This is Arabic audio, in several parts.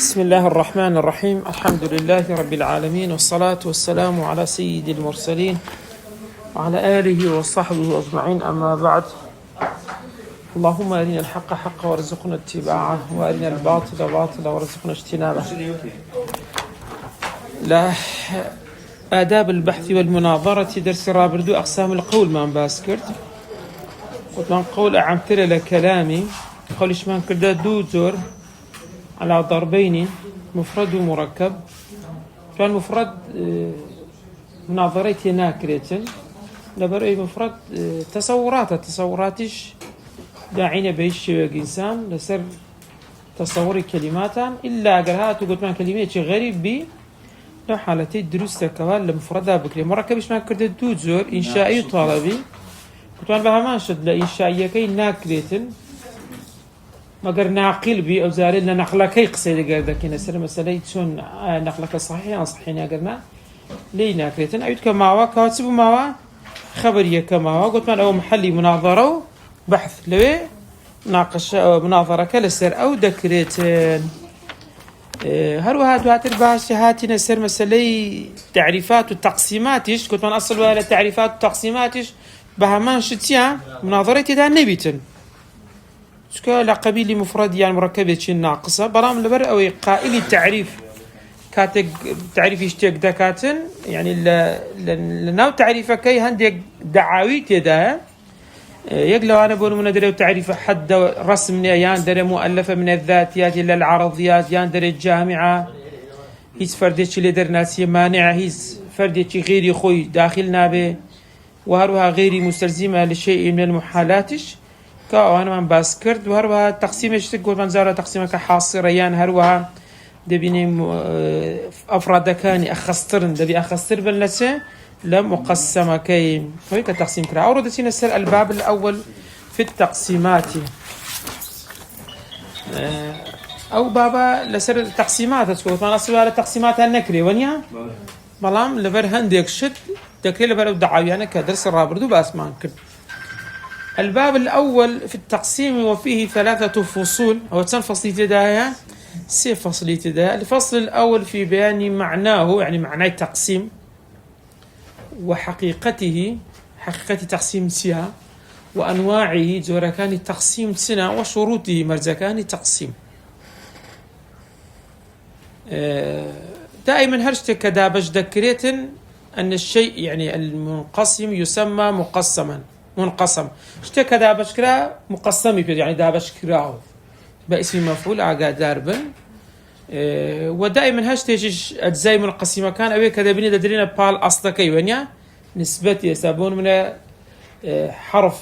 بسم الله الرحمن الرحيم. الحمد لله رب العالمين، والصلاة والسلام على سيد المرسلين وعلى آله وصحبه أجمعين، أما بعد. اللهم أرنا الحق حقا وارزقنا اتباعه، وأرنا الباطل باطلا وارزقنا اجتنابه. لا آداب البحث والمناظرة درس رابردو أقسام القول من باسكرت وطبعا قول أعمتر لكلامي قولش من كردا دو زور على ضربين مفرد ومركب. كان مفرد مناظرتي ناكريتن لبرأي مفرد تصوراتش داعين بيش إنسان لسر تصوري كلماتا إلا أقرها تقول من كلمات غريب بي لو حالتي دروس كوال لمفردها بكري مركبش ما كردا دو زور إنشائي طالبي كنت بها ما شد لإنشائية كي ناكريتن مگر ناقل بي أو زاري لنا نقلكي قصيدة قردك نسر مسألة شون نقلك صحيح أو صحيح ناقرنا لي ناكريتن أيود كماوا كواتب ماوا خبرية كماوا قلت من أو محلي مناظرة بحث لوي ناقش مناظرة كالسر أو دكريتن هروها دواتر باش هاتي نسر مسألة تعريفات والتقسيماتش كنت من أصل ولا تعريفات والتقسيماتش بهمان شتيا مناظرتي دا نبيتن شكا لقبيل مفرد يعني مركبة شيء ناقصة برام لبر أو قائل التعريف كاتج تعريف يشتاق دكاتن يعني لناو تعريفه كي هندي دعاوي تدا يقلو أنا بقول من دري تعريف حد رسم يان دري مؤلفة من الذاتيات إلى العرضيات يان دري الجامعة هيس فرديش اللي درناسية مانعة هيس فرديش غيري خوي داخلنا به وهروها غيري مستلزمة لشيء من المحالاتش كأنا من باسكرت وهروها تقسيمش تقول من زارة تقسيمك حاصريان هروها دبيني أفراد كاني أخسترن دبي أخستر بالنسبة لم أقسم كي هيك تقسيم كرا أورد سينسر الباب الأول في التقسيمات أو بابا لسر التقسيمات تقول من أصل على تقسيمات النكري ونيا ملام لبر هنديك شد تكري لبر دعاوي أنا كدرس الرابردو بأسمان كد. الباب الأول في التقسيم وفيه 3 فصول أو 3 فصل تدايا 6 فصل تدايا. الفصل الأول في بيان معناه يعني معنى التقسيم وحقيقته حقيقة تقسيم سيا وأنواعه زوركان التقسيم سنة وشروطه مرزكان التقسيم. دائما هرشتك كدابش ذكريت أن الشيء يعني المنقسم يسمى مقسما منقسم اشتكى دابش كرا مقسم يعني دابش كراو باسم مفعول عقا داربن ودائما هاشتيج اجزاء منقسمه كان ابي كذا بني ددرينا بال اصلا كي ونيا نسبه يسابون من حرف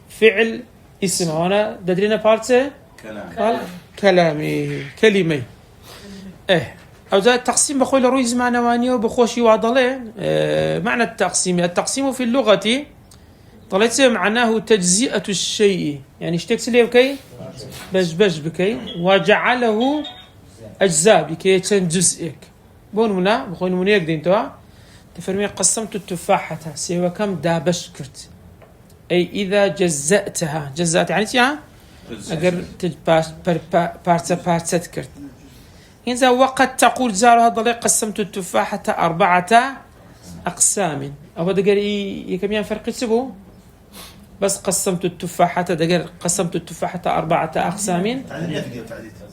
فعل اسم هنا ددرينا بارت كلامي كلمه او ذا التقسيم بقول رويز معنى وانيو بخوشي وعضله معنى التقسيم في اللغه طلعت معناه تجزئة الشيء يعني اشتكت ليه بكي بش بكي وجعله أجزاء بكي جزئك بون منا بخون منيك دين توا تفرمي قسمت التفاحة سوى كم دابش كرت أي إذا جزأت يعني تيا أجر بارتسات كرت إذا وقد تقول زار هذا قسمت التفاحة 4 أقسام أو هذا قال يكميان فرق سبو بس قسمت التفاحة دقر قسمت التفاحة 4 أقسام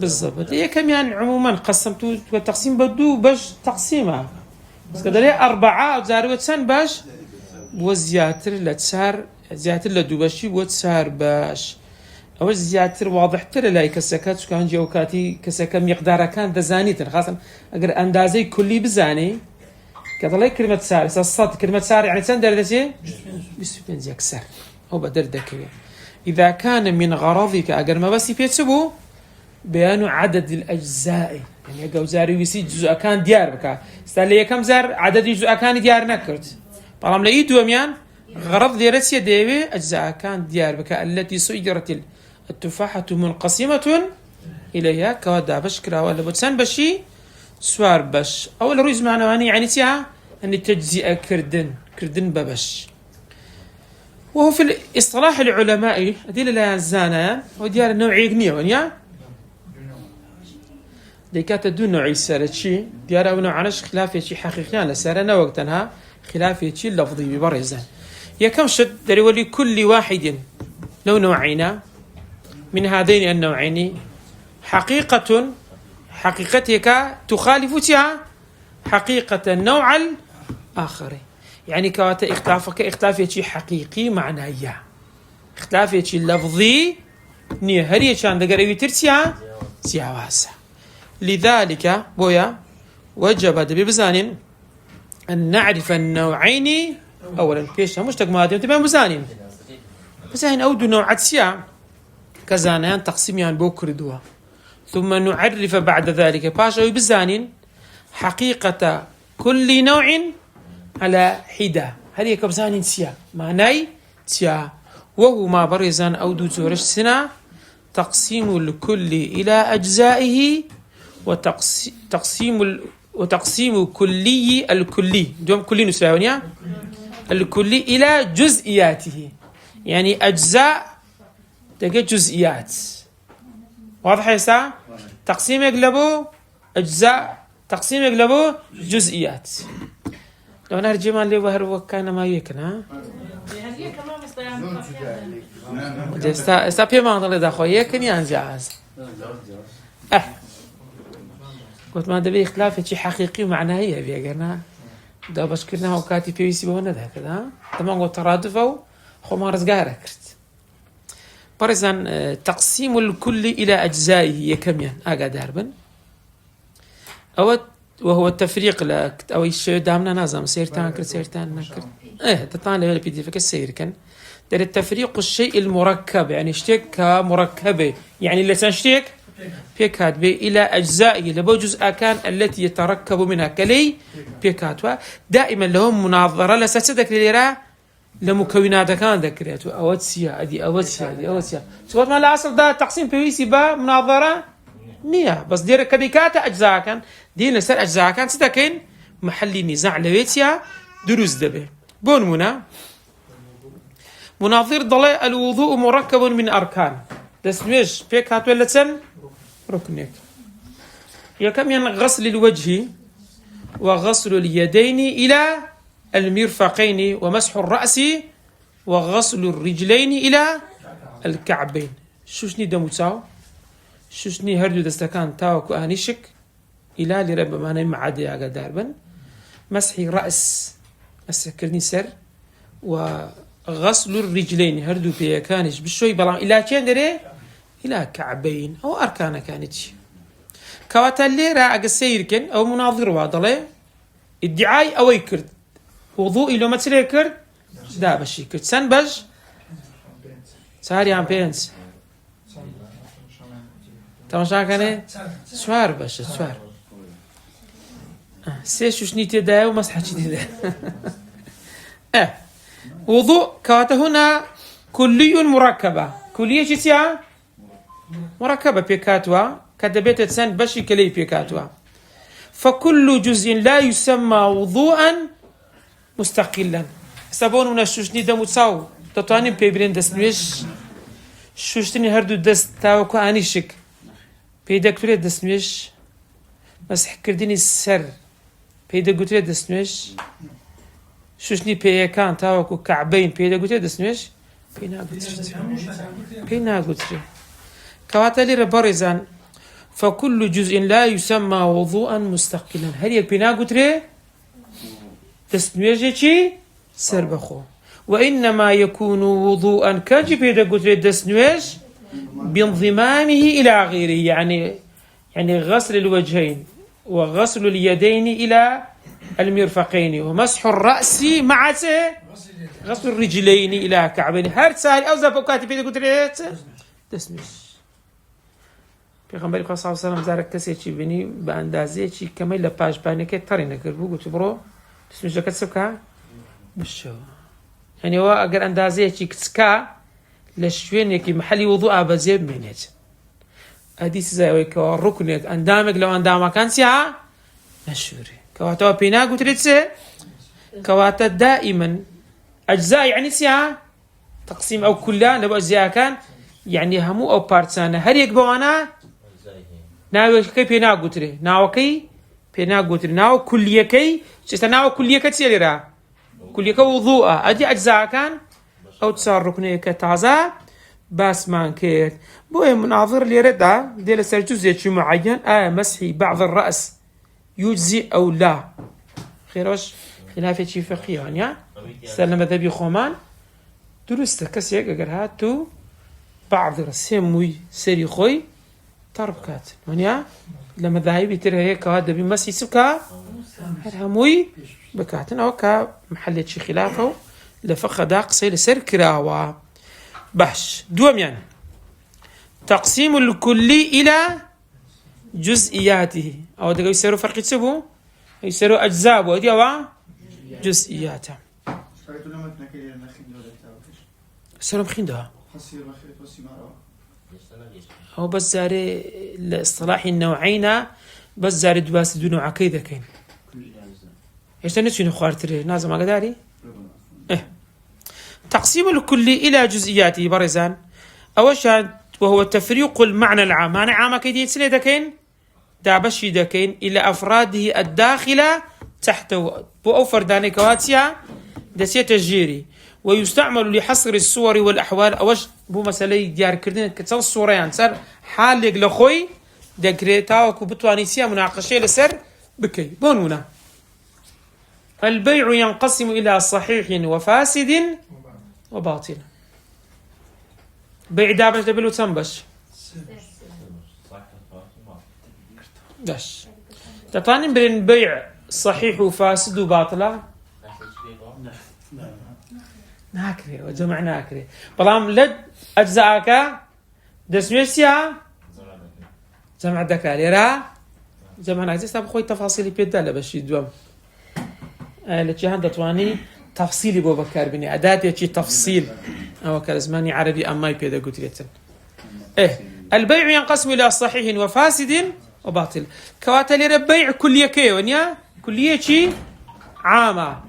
بالضبط. هي كمان عموما قسمت التقسيم بدو باش تقسيمها بس كده ليه 4 زاروتسان باش وزياتر لتسار زياتر لدوباشي وتسار باش أو زياتر واضح ترى لا يكسكات كان جوكاتي كسكة مقدارها كان دزانيتن خاصة أجر أندازي كلي بزاني كذا لا كلمة سار الصاد كلمة سار يعني سندر دسي بس بنزيك سار هو بدر ذكري إذا كان من غرضك أجر ما بس يبيتسبو بيان عدد الأجزاء يعني جوزاري ويسي جزء كان ديار بك استالي كم زار عدد جزء كان ديار نكرت طالما لقيت وميان غرض ديرسيا ديبي أجزاء كان ديار بك التي سيرت التفاحة منقسمة إليها كودا بشكرا ولا بتسان بشي سوار باش أول رويز معنواني يعني تيها أن تجزئة كردن ببش. وهو في الاصطلاح العلماء دي لا يزانا وديار النوعية قنية ونيا ديكات دون نوعي سارتشي ديارا ونوعنش خلافي شي حقيقيان لسارنا وقتها خلافي شي لفظي ببرزان يكم شد دري كل واحد لو نوعين من هذين النوعين حقيقتك تخالف حقيقة النوع الآخر يعني كواتا اختلافك شي حقيقي معنايا اختلافك شي لفظي نيه هريه شان دقريبي ترسيا سياواسا لذلك بويا وجب ببزان أن نعرف النوعين أولا كيش مش تقمادي تبين بزانين بزانين أودو نوع سيا كزانيان تقسيميان بوكردوا ثم نعرف بعد ذلك باشا بزانين حقيقة كل نوع على حدة هذه كبزانين سيا معناي سيا وهو ما برزان أودو زورش سنة تقسيم الكل إلى أجزائه وتقسيم كلي الكلي دوم كلي نسراونيا الكلي إلى جزئياته يعني أجزاء تجي جزئيات واضح يسا تقسيم يقلبوا أجزاء تقسيم يقلبوا جزئيات لو أنا رجيمان لي وهر وكان ما يكنا استابي ما نضل داخل يكن ينزع عز قلت ما دبي اختلاف شيء حقيقي معناه هي بيجنا ده بس كنا وكاتي في سي بهنا ده كذا تمام قلت ترادفوا خو ما رزقها كرت برزان تقسيم الكل إلى أجزائه كميان داربن وهو التفريق لك أو الشيء دامنا نظام سيرتان كرت سيرتان نكرت تطالع لي بي دي فك السير كان در التفريق الشيء المركب يعني اشتك مركبة يعني اللي سنشتك بيكات بي إلى أجزائه لبو جزء كان التي يتركب منها كلي بيكاتوا دائما لهم مناظرة لساتدك لليرا لمكونات كان ذكريته أوتسيا أدي أوتسيا سوات ما الأصل ده تقسيم بيسي با مناظرة نية بس دير كبيكاتا أجزاء كان دي نسر أجزاء كان ستكين محل نزاع لويتيا دروز دبي بون منا مناظير ضلي الوضوء مركب من أركان دسميش فيك هاتو لتسن ركنك يكم غسل الوجه وغسل اليدين إلى المرفقين ومسح الرأس وغسل الرجلين إلى الكعبين شوشني دموتاو شوشني هردو دستكان تاوكو آنيشك إلى لرب ماني معادي آقا داربن مسح رأس أسكرني سر وغسل الرجلين هردو بيكانش بشوي بلان إلى كين دري إلى كعبين أو أركان كانت كواتا الليرا أقا سيركن أو مناظر واضلي ادعاي أو يكرد وضوء لو ما تسري كرد دا بشي كرد سن بج ساري عم بينس تماشا كاني سوار باش سوار سيشو شنيتي دا ومسحة شنيتي دا وضوء كواتا هنا كلي مركبة كلية شتيا مركبة بيكاتوا كدبيت تسن بشي كلي بيكاتوا فكل جزء لا يسمى وضوءا مستقلا سابون من الشوشني دمو تساو تطواني بيبرين دسنويش شوشتني هردو دست تاوكو آنيشك بيدا كتوري دسنويش مسح كرديني السر بيدا كتوري دسنويش شوشني بيكان تاوكو كعبين بيدا كتوري دسنويش بينا قتري كواتالي ربارزان فكل جزء لا يسمى وضوءا مستقلا هل يكبينا قتري تسنويجي سربخو وإنما يكون وضوءا كاجب إذا قلت الدسنويج بانضمامه إلى غيره يعني غسل الوجهين وغسل اليدين إلى المرفقين ومسح الرأس مع غسل الرجلين إلى كعبين هر سهل أو زفوكاتي في قلت دسنويج پیغمبر صلی الله علیه و سلم زارك کسی چی بینی به اندازه چی کمی لپاش بانی که تری نکرد بگو تو برو دسمش جکت سبکا بشو يعني هو أجر أندازية كتسكا لشوين يكي محلي وضوء بزيب منهج أديس زي ويكو الركن أندامك لو أنداما كان سيها مشهوري كواتا بينا قلت لتسي كواتا دائما أجزاء يعني سيها تقسيم أو كلها نبو أجزاء كان يعني همو أو بارتسانا هل يكبوانا ناوەکەی پێ ناگوترێ ناوەکەی پێ ناگوترێ ناو کولیەکەی چێستا ناوە کولیەکە چیە لێرە کولیەکە وضوءە ئەدی ئەجزاکان ئەو چوار ڕوکنەیە کە تازە باسمان کرد بۆیە مناظر لێرەدا دێ لەسەر جوزێکی معەیەن ئایا مەسحی بعض الرأس يجزي أو لا خيروش خلافة شي فقهية يعني سلم ذبي خومان درست كسيك أجر هاتو بعض رسموي سري خوي تربكات يعني لما ذهبي ترى هيك هذا بمسي سكا هموي بكاتنا وكا محل شي خلافه لفقه داق سير سر كراوا بحش دوم يعني تقسيم الكلي إلى جزئياته أو دقوا يصيروا فرق يتسبوا يصيروا أجزاء ودي أو جزئياته سلام خيندها أو بس زاري الاصطلاح النوعين بس زاري دباس دون عقيدة كين إيش تنسين خوارتري نازم أقداري تقسيم الكلي إلى جزئياته برزان أول شيء وهو تفريق المعنى العام معنى عام كيدي تسلي دكين دابشي دكين إلى أفراده الداخلة تحته بو فرداني كواتيا دسية تجيري ويستعمل لحصر الصور والأحوال أوش بو مسألة ديار كردين كتل الصورة يعني سر حالك لخوي دكريتا وكو بتوانيسيا مناقشة لسر بكي بونونا البيع ينقسم إلى صحيح وفاسد وباطل بيع دابش دبلو تنبش داش تطاني بين بيع صحيح وفاسد وباطلة ناكري وجمع ناكري بلام لد أجزاءك دسميسيا جمع دكالي را جمع ناكري خوي تفاصيل بيدا بشي دوام لتي هذا تواني تفصيلي بو بكار بني أداة شي تفصيل أو كالزماني عربي أماي بيدا قلت البيع ينقسم إلى صحيح وفاسد وباطل كواتلي ربيع كلية كيونيا كلية شي عامة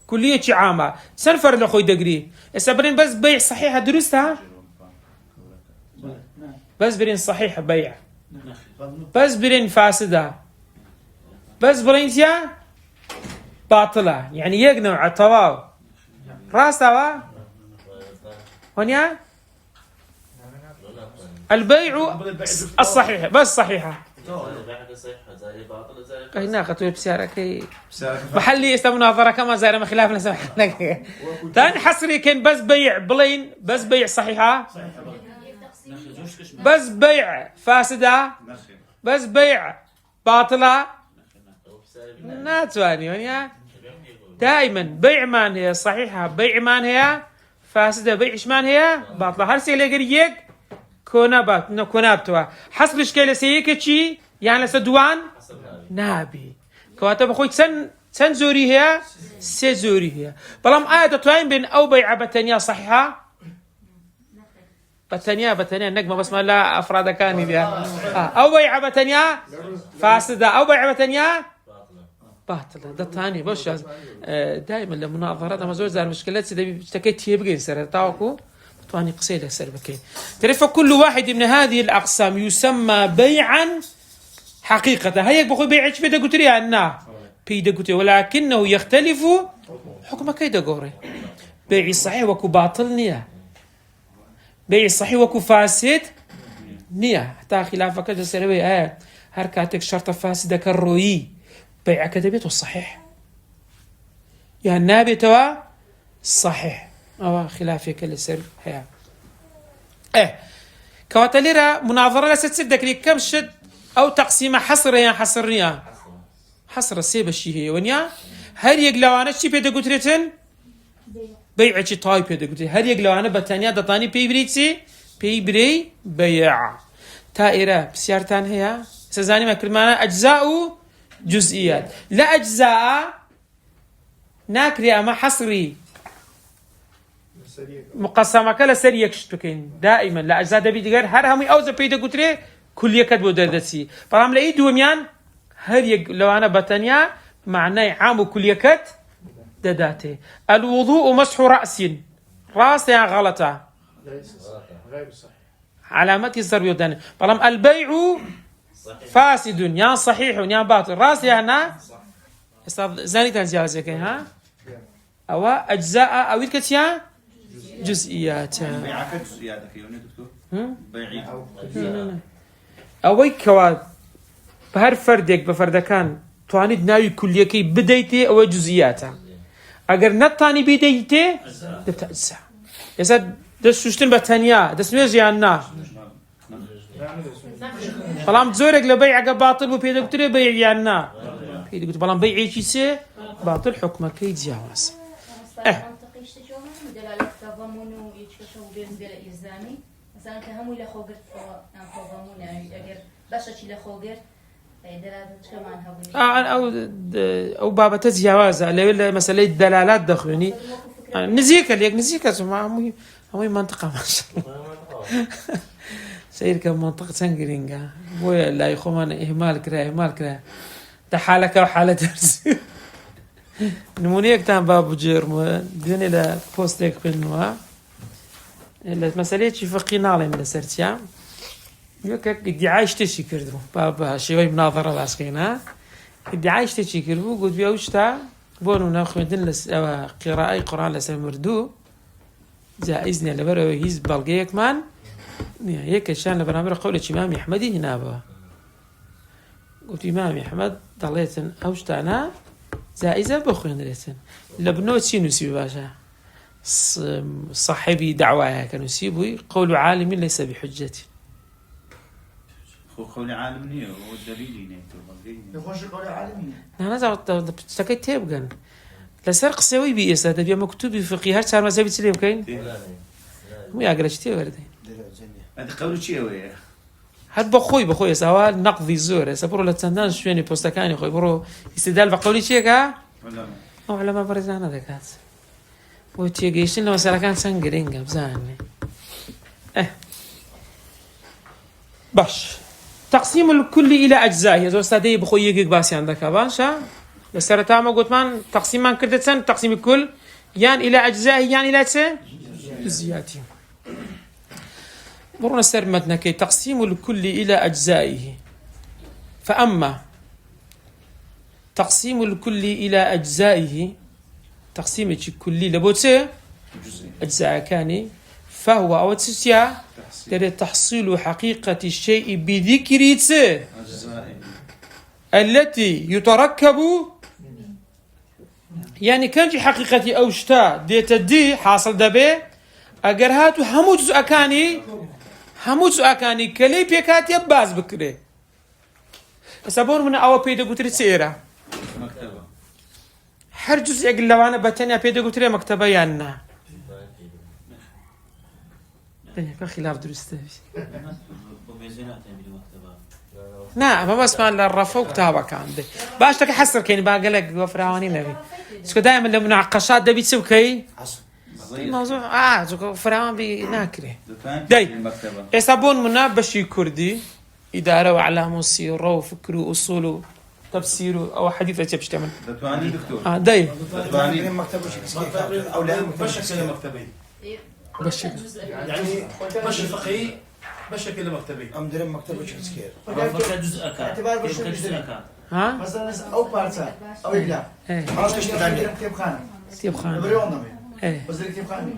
كلية شي عامة سنفر لخوي دقري السبرين بس بيع صحيح درستها بس برين صحيح بيع بس برين فاسدة بس برين تيا باطلة يعني يقنع الطواو راس توا هونيا البيع الصحيح بس صحيحة هنا خطوة بسيارة محلي استمناظرة كما زائر ما خلاف نسمح تاني حصري كان بس بيع بلين بس بيع صحيحة بس بيع فاسدة بس بيع باطلة ناتواني يعني دائما بيع مان هي صحيحة بيع مان هي فاسدة بيع مان هي باطلة هرسي لقريك كونابات نو كونابتوا حصر إشكال سيك شيء يعني لسدوان نابي كواتب أخوي سن زوري هي سزوري هي بلام آية تطوين بين أو بيع بتانية صحيحة بتانية نجمة بس ما لا أفراد كاني بيا أو بيع بتانية فاسدة أو بيع بتانية باطلة ده ثاني بس دائما المناظرات ما زور زار مشكلات سيدا بتكيت يبقى سر تاوكو تواني قصيدة سر بكين تعرف كل واحد من هذه الأقسام يسمى بيعا حقيقة هيك بخوي بيعش بيدا قتري عنا بيدا قتري ولكنه يختلف حكم كيدا قوري بيع الصحيح وكو باطل نية بيع الصحيح وكو فاسد نية حتى خلافة كذا سروي هركاتك شرط فاسدة كالروي بيع كذبيته الصحيح يا النابي توا صحيح أو خلافي كل سر هيا كواتليرا مناظرة لستسدك لي كم شد أو تقسيمة حصر يا حصرنيا حصر السيب الشيء هي ونيا هل يقلوانا شي بيدا قتريتن بيع شي طاي بيدا قتري هل يقلوانا بتانيا دطاني بيبريتسي بيبري بيع تائرة بسيارتان هي سزاني ما كل معنا أجزاء جزئيات لا أجزاء ناكري أما حصري مقسمة كلا سريك شتوكين دائما لا أجزاء دبي دقر هر همي أوزا بيدا قتري كل يكاد بودردسي برام لأي دوميان هر لو أنا بتانيا معناه عام كل يكاد دداتي الوضوء مسح رأس يا غلطة غير صحيح علامات الضرب يدان برام البيع فاسد يا صحيح يا باطل راس هنا زاني تنجاوزك ها أو أجزاء أو الكتيا جزئيات بيعك جزئياتك يوني دكتور بيعي أوي كواد بهر فردك بفردكان توانيد ناوي كليكي بديتي أو جزئياتها أجر نتاني بديتي دبت أجزاء يسد دس شتن بتانيا دس ميزي عنا بلام زورك لبيع باطل وبيدا قلت بيع عنا بيدا قلت بلام بيعي شي سي باطل حكمك كي يتجاوز منطقي يشتكون دلالة تضمن يتكشفوا بين دلالة إلزامي مثلا كهمو إلى خوجر تضمن يعني أجر باشا إلى خوجر دلالة كمان هوني أو بابا تجاوز على مسألة الدلالات دخلني نزيكا ليك نزيكا سمع همي منطقة ما شاء الله سير كم منطقة سنجرينجا بويا لا يخوان إهمال كرا ده حالك أو حالة درس نمونيك تام بابو جيرمو دين إلى بوستيك بينوا إلا مسألة شي فقينا على من سرتيا يوك ادعاء اشتشي كردو بابا شوي مناظرة لاسقينا ادعاء اشتشي كردو قلت بيا وشتا بونو ناخذ دلس قراءة قرآن لسه مردو جائزني على برا هيز بلقيك مان هيك شان لبرامج قول إمام أحمدي هنا بقى قلت إمام أحمد ضليتن أوشتانا جائزة بخوين ريتن لبنوت شي نسيب باشا صاحبي دعوة كانوا يسيبوا قول عالم ليس بحجتي قول عالمني والدليل نيتو يخش قول عالمي أنا زعلت تكيت تبغن لسرق سوي بيس هذا بيا مكتوب في فقيه هرت صار ما سوي تسليم كاين مو يقرأ وردي هذا قول شيء وياه هاد بخوي سوا نقضي زور سبرو لتندان شويني بوستكاني خوي برو استدلال بقولي شيء كا أو على ما برزانا ذكات وتيجيشين لو مثلا كان سانجرينجا بزاني باش تقسيم الكل إلى أجزاء يا أستاذي بخوي يجيك باسي عندك باشا لسرتها ما قلت من تقسيم من كردتن تقسيم الكل يان إلى أجزاء يان إلى جزئيات مرنا سرمتنا كي تقسيم الكل إلى أجزائه فأما تقسيم الكل إلى أجزائه تقسيم الكل لبوتة أجزاء كاني فهو أو تسيا تحصيل حقيقة الشيء بذكر التي يتركب يعني كانت حقيقة أوشتا ديت دي حاصل دبي أجرهات هموت أكاني كلي بيكات يباز بكري سبور من أو بيدا قلت سيرة مكتبة هر جزء يقول لو أنا بتني بيدا قلت مكتبة يانا خلاف درست نعم ما بس ما الرفع وكتابك عندي باش تك حسر كيني باقلك وفراواني نبي سكو دائما لما مناقشات ده بتسوي كي الموضوع زوج فراوان بناكره داي يسابون منا بشي كردي إدارة وإعلام وسيرة وفكر وأصول تفسير أو حديث أجيب تعمل دتواني دكتور داي دتواني مكتبه او لا بشكل مكتبي بشكل يعني بشكل فقهي بشكل مكتبي ام درم مكتبه شكسكير فكان جزء أكاد اعتبار كيف بشكل كان جزء جزء. أكاد ها مثلا او بارتا او لا إيه خلاص كشف درم كتاب خانه كتاب خانة بريون إيه بس كتاب خانه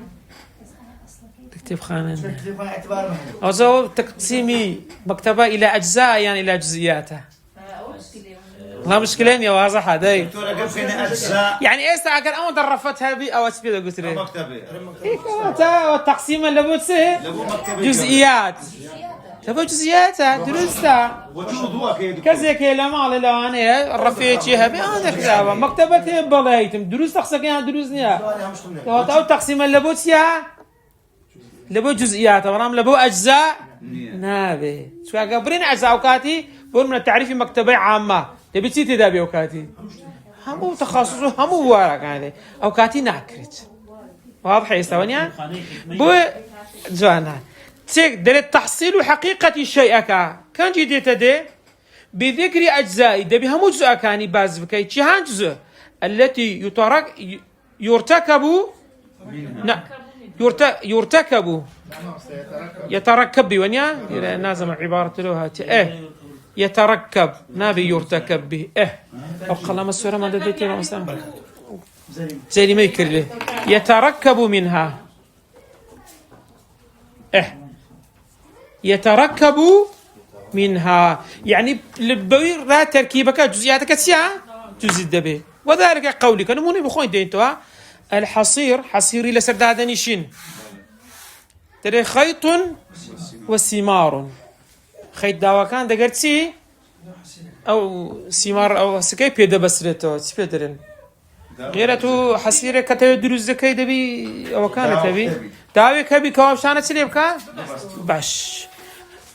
كتاب خانة كتاب خانه اعتبار مهم أو تقسيمي مكتبة إلى أجزاء يعني إلى جزئياتها ما مشكلين يا واضح هذا دكتور أقول فينا أجزاء يعني إيش أقل أول درفتها بي أو أسبيد قلت لي مكتبة تا التقسيم اللي بوتسه لابو مكتبة جزئيات تبغى جزئياتها درستها وجودها كده كذا كلام على لو أنا رفيت شيء هبي أنا كذا مكتبة بلايتم دروس تخسك يعني دروسنيا سؤالي همش تمنع تو التقسيم اللي بوتسيا لبو جزئيات ورام لبو أجزاء نابي شو قبرين أجزاء أوقاتي بقول من التعريف مكتبة عامة تبي تيجي تدابي أوقاتي همو تخصصه همو وارق هذا أوقاتي ناكرت واضح يستوانيا بو جوانا تيك درت تحصيل حقيقة الشيء كان جدي تدي بذكر أجزاء دبي همو جزء كاني باز بكي تشهان جزء التي يرتكب يرتكب يتركب بونيا نازم عبارة له يتركب نابي يرتكب به أو قلم السورة ما دديتي مثلا زي ما يكرله يتركب منها يتركب منها يعني لبوير لا تركيبك جزئياتك سيا جزء الدبي وذلك قولك نموني بخوين دينتوا الحصير حصيري لسردادني شين ترى خيط وسمار خيط داوا كان دقرتي او سمار او سكي بيدا بسرتو تبدرن غيرته حصيره كتب دروز زكاي دبي او كانت تبي داوي كبي كوابشانه سليبكا باش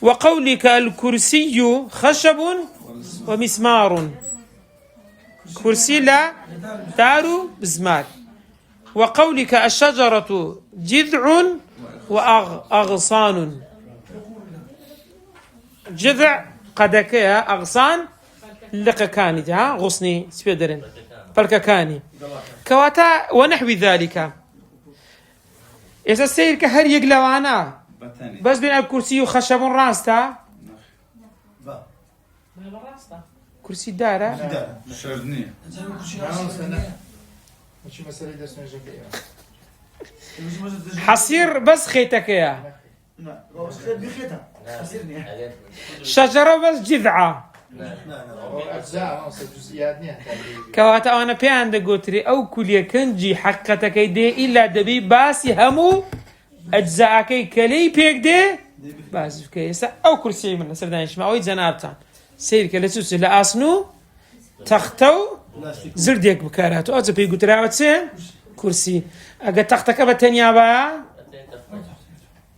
وقولك الكرسي خشب ومسمار كرسي لا دار بزمار وقولك الشجرة جذع وأغصان جذع قدكيها أغصان لقكاني جها غصني سبيدرين فالككاني كواتا ونحو ذلك إذا السير كهر يقلوانا بس بين الكرسي وخشب راستا كرسي دارة شردني حصير بس خيتك يا شجرة بس جذعة كواتا أنا بيان دقوتري أو كل يكنجي حقتك دي إلا دبي باسي همو أجزاءكي كلي بيك دي باس كيسا أو كرسي من سردانش ما أوي زنابتان سير كلاسوس لا أصنو تختو زرديك بكاراتو أو زبي قلت راوتسين كرسي أجا تختك بتنيا بايا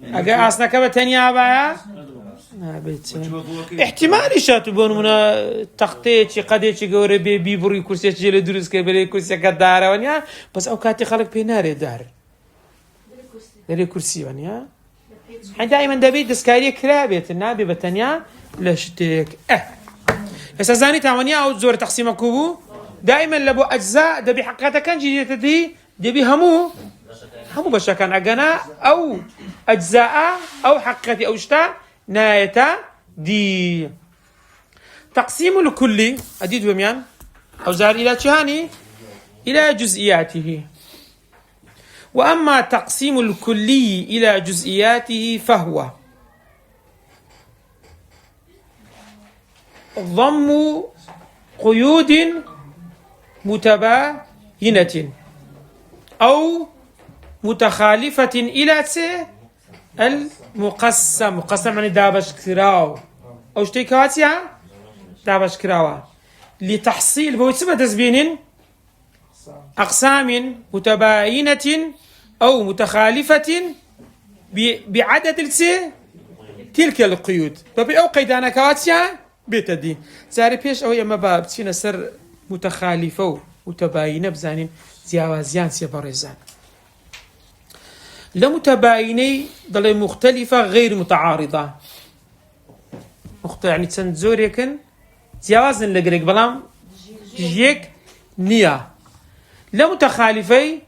أجا أصنك بتنيا بايا احتمالي شاتو بون منا تختي قديتي جوري بيبري كرسي جيل دروس كبلي كرسي كدارة ونيا بس أو كاتي خلق بيناري دار داري كرسي ونيا دائما دبي دسكاري كرابيت النابي بتنيا لشتك بس زاني تاونيا أو زور تقسيم كوبو دائما لبو أجزاء دبي حقيقة كان جديدة دي دبي همو بشكل عجنا أو أجزاء أو حقيقة أو شتا نايتا دي تقسيم الكلي أديد بميان أو زار إلى تشهاني إلى جزئياته وأما تقسيم الكلي إلى جزئياته فهو ضم قيود متباينة أو متخالفة إلى المقسم مقسم يعني دابش كراو أو اشتكاتيا دابش كراو لتحصيل بوتسبة تزبين أقسام متباينة أو متخالفة بعدد تلك القيود فبي أو قيدانا كواتيا بيتدي زاري بيش أو يما باب تشينا سر متخالفة متباينة بزانين زياوازيان سيباريزان لمتبايني ضل مختلفة غير متعارضة يعني تنزور يكن زيوازن لقريق بلام جيك نيا لمتخالفي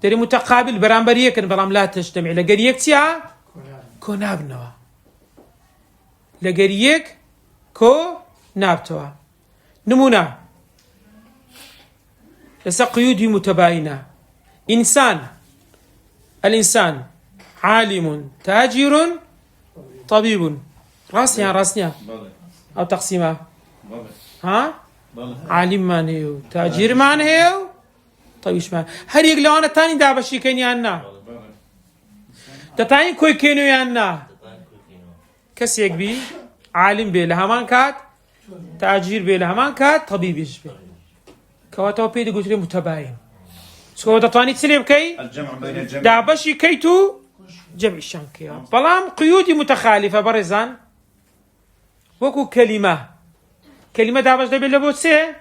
تري متقابل برامبر يكن بلام لا تجتمع لقريك تيا كو نابنوا لقريك كو نابتوا نمونا لسا قيود متباينة الإنسان عالم تاجر طبيب راسيا أو تقسيمة ها عالم مان هيو تاجر مان هيو طيب ما هل يقلوانا تاني دابشي كين يانا تتاني كوي كينو يانا كسيك بي عالم بي لهمان كات تاجر بي لهمان كات طبيب يشبه كواتو بيدي قلت لي متباين سكوة تاني تسليم كي الجمع بين الجمع دابشي كيتو جمع الشانكيا بلام قيودي متخالفة برزان وكو كلمة دابش دبي لبوت سي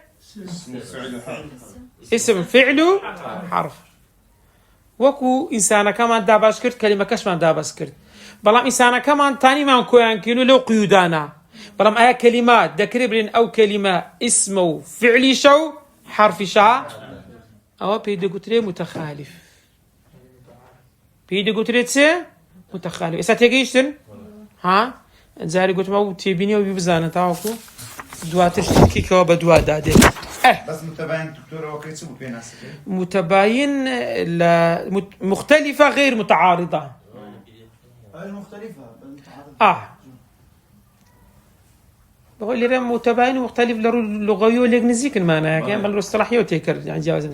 اسم فعل حرف وكو إنسانا كمان دابش كرت كلمة كشمان دابش كرت بلام إنسانا كمان تاني ما نكويان كينو لو قيودانا بلام أي كلمات دكربرين أو كلمة اسمه فعلي شو حرف شا أو بيدي قتري متخالف بيدي قتري تسي متخالف إسا تيجيشتن ها جاري قلت ما تبيني وبيبزانا تعرفوا دواتش تحكي كوا بدوا دادي بس متابعين دكتور وكيف سووا بين ناس متباين مختلفة غير متعارضة المختلفة بالمتعارضة. بقول لي متباين ومختلف لغوي والانجليزي معناها كان بالاصطلاحيه وتيكر يعني جاوز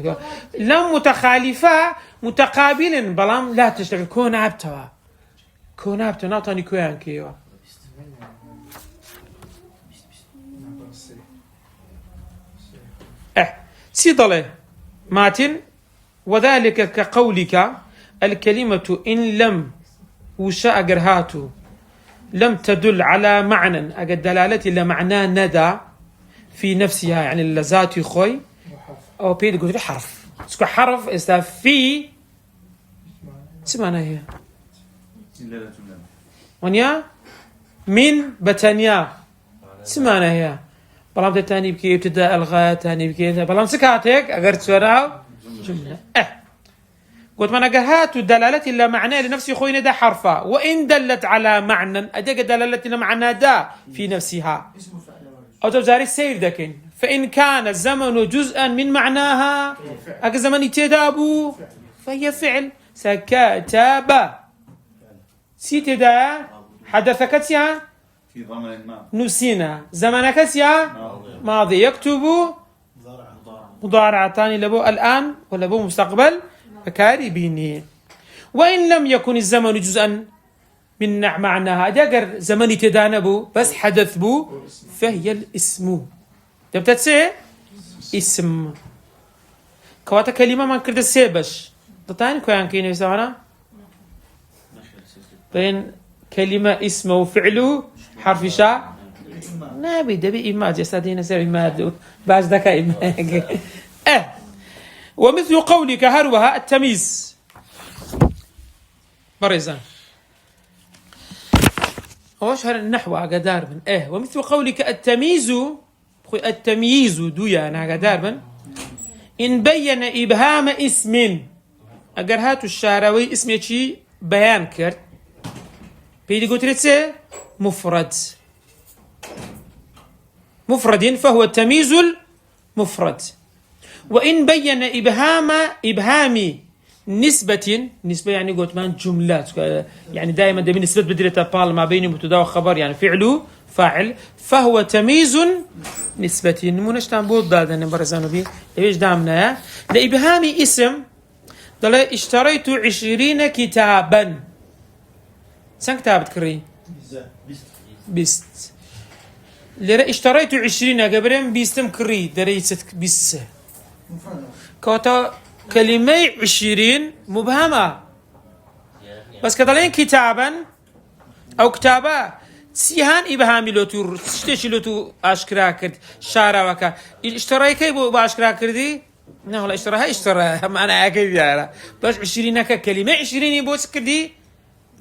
لا متخالفه متقابل بلام لا تشتغل كون عبتها نعطاني كوان كيوا سيطلة ماتن وذلك كقولك الكلمة إن لم وشاء قرهاتو لم تدل على معنى أجد دلالة إلا معناه ندى في نفسها يعني اللذات خوي أو بيد قلت حرف سكو حرف إذا في سمعنا هي ونيا من بتانيا سمعنا هي بلام تاني بكي ابتداء الغاية تاني بكي بلام سكاتك أقدر تسويها جملة قلت ما نقهات الدلالة إلا معناه لنفسي خوي ندى حرفا وإن دلت على معنى أدق دلالة إلا معنى دا في نفسها أو تبزاري السيف دكين فإن كان الزمن جزءا من معناها أك زمن تدابو فهي فعل سكتب سيتدا حدث كتيا في ضمن ما نسينا زمن كتيا ماضي يكتب مضارع ثاني لبو الآن ولا بو مستقبل فكاري بيني وإن لم يكن الزمن جزءا من معناها أدقر زمن تدانبو بس حدث بو فهي الاسم تبتت سي اسم كواتا كلمة ما كرد السيبش تطاني كويان كيني يساونا بين كلمة اسم وفعل حرف شاء نبي دبي إيماج يستدين سير إيماج باش دكا إيماج ومثل قولك هروها التمييز برزان واشهر النحو قدار من ومثل قولك التمييز دويا انا قدار من ان بين ابهام اسم اگر هاتو الشعراوي اسم يشي بيان كرت بيدي قلت مفرد فهو التمييز المفرد وإن بين إبهام نسبة يعني قلت مان جملات يعني دائما ده نسبة بدرة بال ما بين مبتدا وخبر يعني فعله فاعل فهو تمييز نسبة منشتان بود دادن برزانو بي ايش دامنا لإبهام اسم دل اشتريت 20 كتابا سان كتاب تكري بست لرا اشتريت 20 قبرين بيستم كري دريت بس كوتا كلمة 20 مبهمة بس كدلين كتابا أو كتابة سيهان إبهامي لوتو تشتشي لوتو أشكرا كرد شارع وكا اشتراي كي بو أشكرا كردي نه لا اشتراها معنا أكيد يا بس 20 كلمة 20 يبو كردي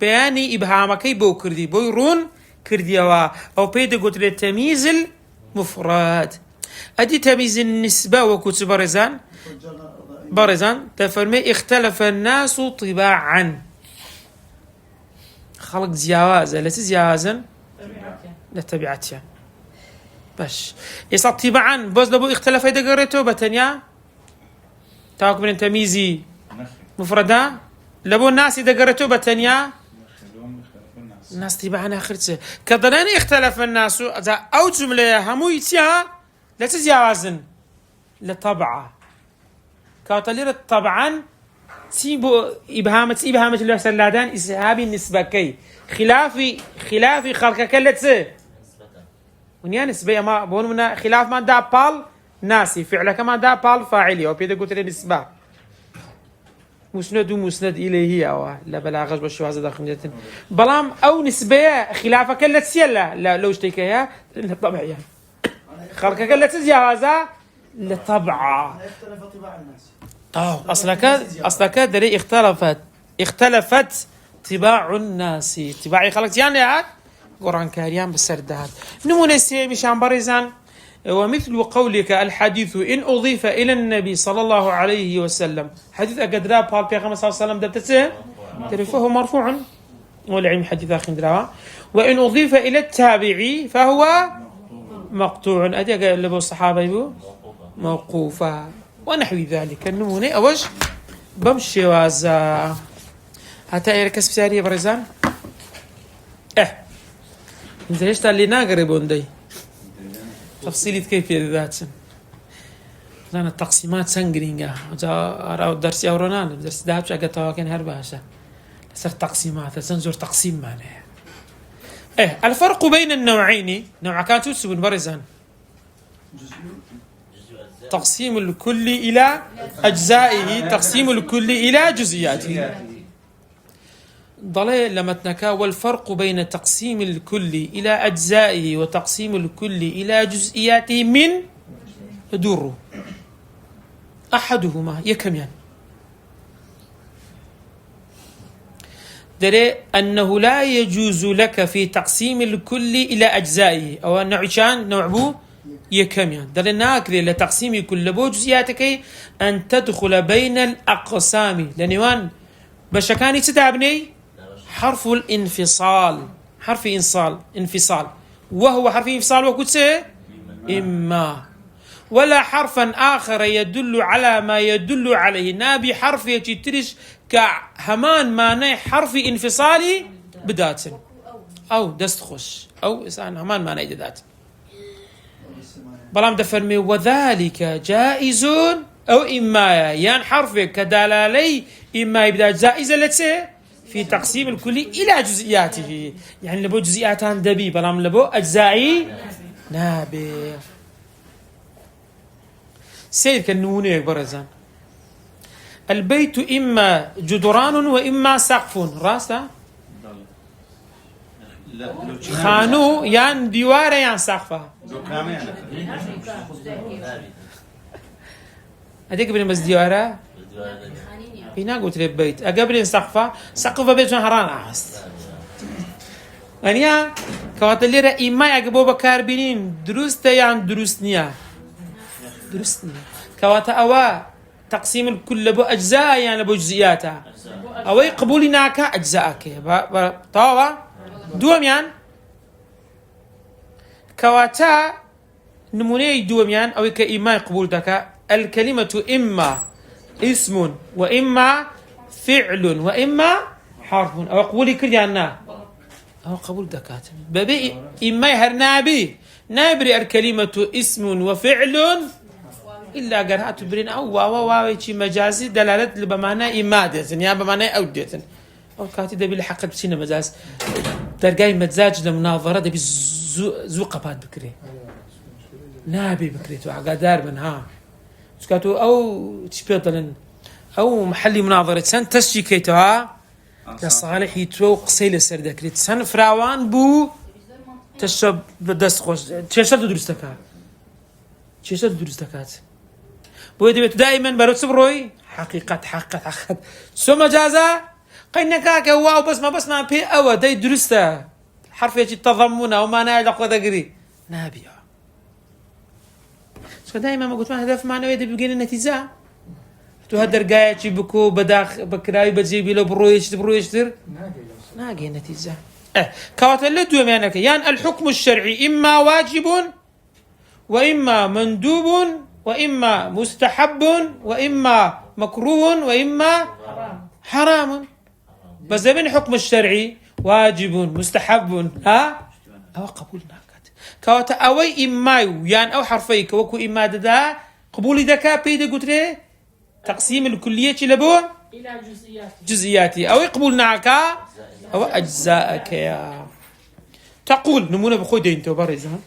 بياني إبهامك كي بو كردي بو يرون كردي أو بيد قلت للتمييز المفرد أدي تمييز النسبة وكتب برزان تفرمي اختلف الناس طباعا خلق زياوازة لا زياوازا لا تبعتها باش يصاب طباعا بوز لبو اختلف إذا قريته بتنيا تاوك من تمييزي مفردة لبو الناس إذا قريته بتنيا الناس طباعا آخرته كضلاني اختلف الناس أو جملة همو يتيها لا تزياوازن لطبعه كاتلير طبعا سيبو إبهامة اللي يحصل لادان إسهابي النسبة كي خلافي خلقك كلت ونيا نسبة ما بونمنا خلاف ما دا بال ناسي فعلك ما دا بال فاعلي أو بيدا قلت لي نسبة مسند إليه أو لا بلاغش بشو هذا داخل بلام أو نسبة خلافك كلت سيلا لا لو اشتكيها طبعا يعني خلقك كلت هذا لطبعه اختلف طباع الناس أصلك دري اختلفت طباع الناس طباعي خلقت يعني عاد قرآن كاريان بالسردات نمونة مشان بريزان ومثل قولك الحديث إن أضيف إلى النبي صلى الله عليه وسلم حديث أقدرا بال بيغمبر صلى الله عليه وسلم دبتته تعرفه مرفوع والعلم حديث آخر دراوة. وإن أضيف إلى التابعي فهو مقطوع. أدي قال لبو الصحابة يبو موقوفا ونحو ذلك. النمونة أوش بمشي وازا حتى يركز بسارية برزان. انت ليش اللي ناقربون دي تفصيلة كيفية ذات لأن التقسيمات سنجرينجا جا درس يورونان درس دهب شاقة تواكين هرباشا صار تقسيمات سنزور تقسيم معناه. الفرق بين النوعين نوع كانت تسبن برزان تقسيم الكل إلى أجزائه تقسيم الكل إلى جزئياته. ضلال لما تنكا. والفرق بين تقسيم الكل إلى أجزائه وتقسيم الكل إلى جزئياته من دور أحدهما يكميان دري أنه لا يجوز لك في تقسيم الكل إلى أجزائه أو نوعشان نوعبو يكميان دري ناكري لتقسيم كل بو جزئياتك أن تدخل بين الأقسام لنوان بشكاني تدابني حرف الانفصال حرف انفصال وهو حرف انفصال وكتسه إما ولا حرفا آخر يدل على ما يدل عليه نابي حرف يترش كهمان معنى حرف انفصالي بدات أو دستخش أو إنسان همان معنى ذات بلام دفرمي وذلك جائز أو إما يعني حرف كدلالي إما يبدأ جائزة لتسه في تقسيم الكل إلى جزئياته يعني لبو جزئياتان دبي بلام لبو أجزائي نابي سير كالنوني برزان. البيت إما جدران وإما سقف راسا خانو يعني ديوارة يعني سقفة هديك بين بس ديوارة هنا قلت لي بيت أقبل سقفة بيت هران عاست أنيا كوات اللي رأي ما يعجبوا بكاربينين دروس يعني دروس نيا كوات أوا تقسيم الكل بو أجزاء يعني بو جزئياتها أو قبولي ناكا أجزاءك طاوا دوم يعني كواتا نموني دوم يعني أو كإيمان قبول دكا الكلمة إما اسم وإما فعل وإما حرف أو قبولي كل يعني أو قبول دكات ببي إما هرنابي نابري الكلمة اسم وفعل إلا قرأت برين أو واو شيء مجازي دلالة بمعنى إمادة يعني بمعنى أودية أو كاتي ده بلي حق بسينا مجاز ترجعي مزاج لمناظرة ده بزو قباد بكري نابي بكري تو عقدار من ها سكاتو أو تشبيطلن أو محلي مناظرة سن تسجي كيتها كصالح يتو قصيلة سردكري سن فراوان بو تشرب دست خوش تشرب درستكات بودي دائما برد بروي حقيقة سو مجازة قينك واو بس ما بي أو داي درسته حرف يجي التضمن أو ما ناعي لقوة قري نابيا سو دائما ما قلت ما هدف معنوي دي بيجينا النتيجة تو هدر قاية بكو بداخ بكراي بجيبي له برويش تر ناقي النتيجة كواتل دوم يعني الحكم الشرعي إما واجب وإما مندوب وإما مستحب وإما مكروه وإما حرام بس من حكم الشرعي واجب مستحب أو قبول ناكت كواتا أوي إما يعني أو حرفيك وكو إما دا قبول دكا بيدا قلت لي تقسيم الكلية لبو إلى جزئياتي أو قبول ناكا أو أجزاءك يا تقول نمونا بخوي دين تبارزها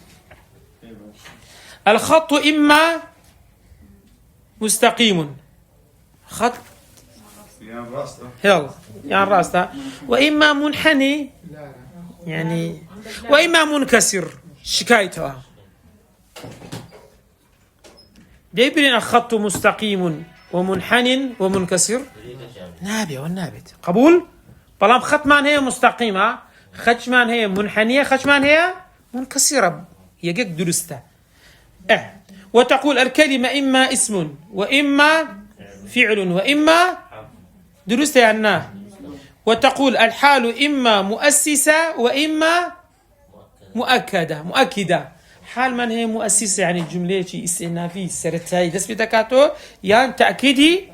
الخط إما مستقيم خط يعني راسته وإما منحني يعني وإما منكسر شكايتها بيبين الخط مستقيم ومنحن ومنكسر نابي والنابت قبول طالما خط مان هي مستقيمة خش مان هي منحنية خش مان هي منكسرة يجيك درسته وتقول الكلمة إما اسم وإما فعل وإما درست يعني وتقول الحال إما مؤسسة وإما مؤكدة. حال من هي مؤسسة يعني الجملة استئنافية سرتاي دس بدكاتو يعني تأكيدي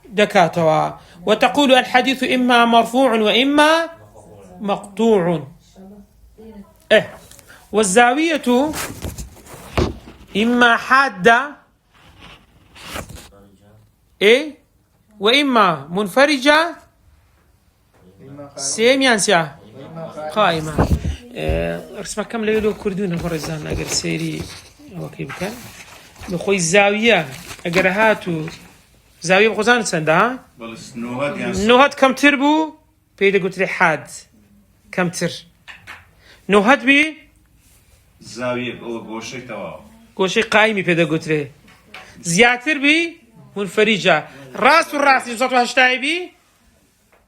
دكاتوا. وتقول الحديث إما مرفوع وإما مقطوع. والزاوية إما حادة وإما منفرجة سيميانسيا قائمة. رسمة كم ليلو كردون الفرزان أجر سيري وكيف كان بخوي الزاوية أجر هاتو زاوية بخزان سندا بس نوهد يعني نوهد كم تربو بيدا قلت لي حاد كم تر نوهد بي زاوية أو بوشي توا قوشي قائمي بيدا قلت لي زياتر بي منفرجة راس والراس يوصلوا هشتاي بي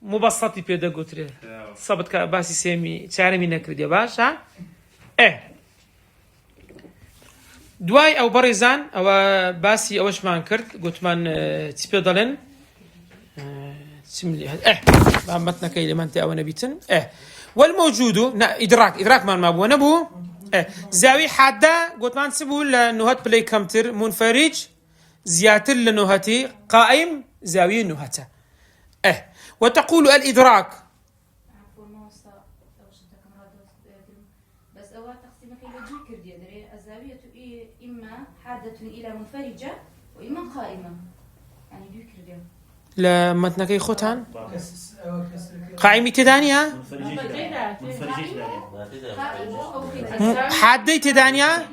مبسطي بيدا قلت لي صبت كباسي سامي تعلمي نكرد يا باشا. دواي او بريزان او باسي اوش ما انكرت قلت من تسبيدلن سملي متنا كي لما انت او نبيتن والموجود ادراك ما بو نبو زاوي حاده قلت من سبو لنهات بلاي كمتر منفرج زياتر لنهاتي قائم زاويه نهاته. وتقول الادراك الزاوية إما حادة إلى منفرجة وإما قائمة يعني ذكر لا متنكي خوتان قائمي تدانيا حادي تدانيا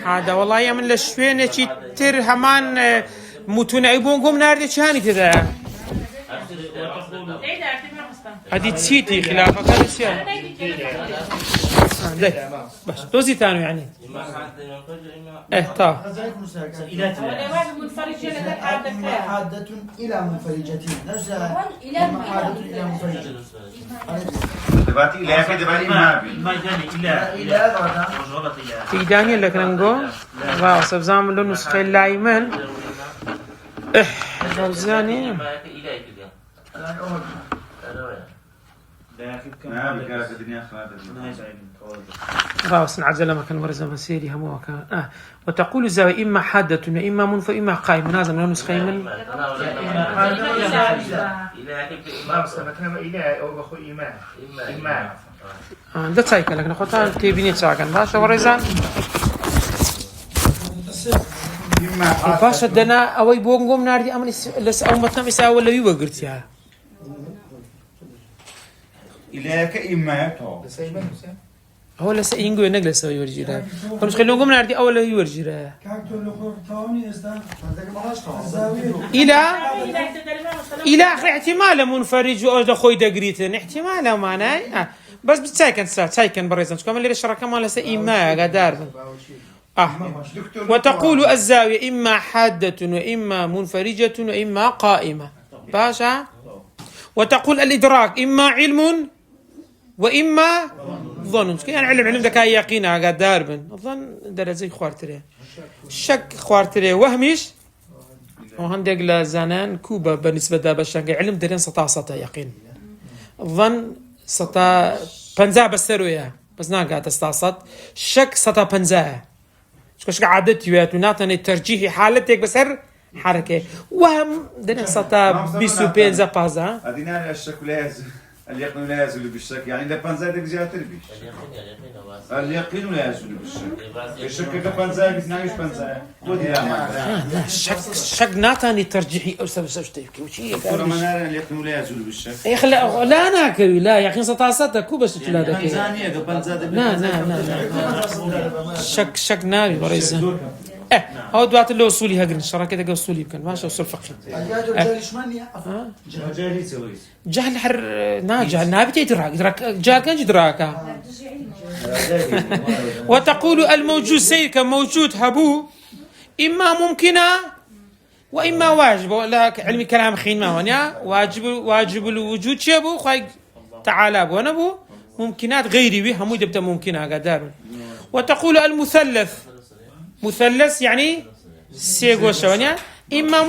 حادا والله يا من لشوين شي تر همان متنعبون قوم ناردي شاني تدا هذه تسيتي خلافة كذا شيء بس دوزي ثاني يعني طب حادة إلى منفرجتين إلى منفرجة دباتي لا في دباتي ما في داني اللي كنا نقول واو سبزام له نسخة اللايمن سبزاني راس نعزل ما كان ورزة مسيري هم كان وتقول الزاوية إما حادة وإما منفرجة إما قائمة لازم له نسخة من ده تايكل لكن خطان تبيني تساعن باشا ورزان باشا دنا أوي بونقوم ناردي أمن لس أو متنام إسا ولا يوقرت يا إليك إما تو هو لس إنجو نجلس أو يورجيرا فمش خلينا قوم ناردي أول يورجيرا إلى آخر احتمال منفرج أو خوي دقريتن احتمال معناه بس بتساكن ساكن بريزن كمان اللي الشركة ما لس إما قدار وتقول الزاوية إما حادة وإما منفرجة وإما قائمة باشا. وتقول الإدراك إما علم وإما ظن يعني علم ذكاء يقين على داربن الظن درجة خوارتري شك خوارتري وهمش وهندق لزنان كوبا بالنسبة دابشان علم درين سطا يقين الظن سطا بنزا بسرويا بس ناقا تستعصد شك سطا بنزا شكوش عادتي وياتوناتني ترجيحي حالتك بسر حركة وهم درين سطا بيسو بينزا بازا أدينا الشك لازم اليقين لا يزول بالشك يعني إذا بنزاي ده بزيادة تربيش اليقين لا يزول بالشك الشك ده بنزاي بتناقش بنزاي تودي لا شك ناتني ترجيحي أو سبب تيجي وشيء كل ما نرى اليقين لا يزول بالشك يا أخي لا ناكل لا يا أخي سطاسته كوبس تلا ده بنزانية ده بنزاي لا شك نابي بريزة هو دوات اللي وصولي هجرن الشراكة ده وصولي يمكن ماشي وصول فقير جهل حر جهل نابي تدراك جهل كان جدراكا. وتقول الموجود سيك موجود هبو إما ممكنة وإما واجب ولا علمي كلام خين ما ونيا واجب الوجود شابو خاي تعالى ونبو ممكنات غيري بها مو دبت ممكنة قدام. وتقول المثلث مثلث يعني سيغو شوانيا إما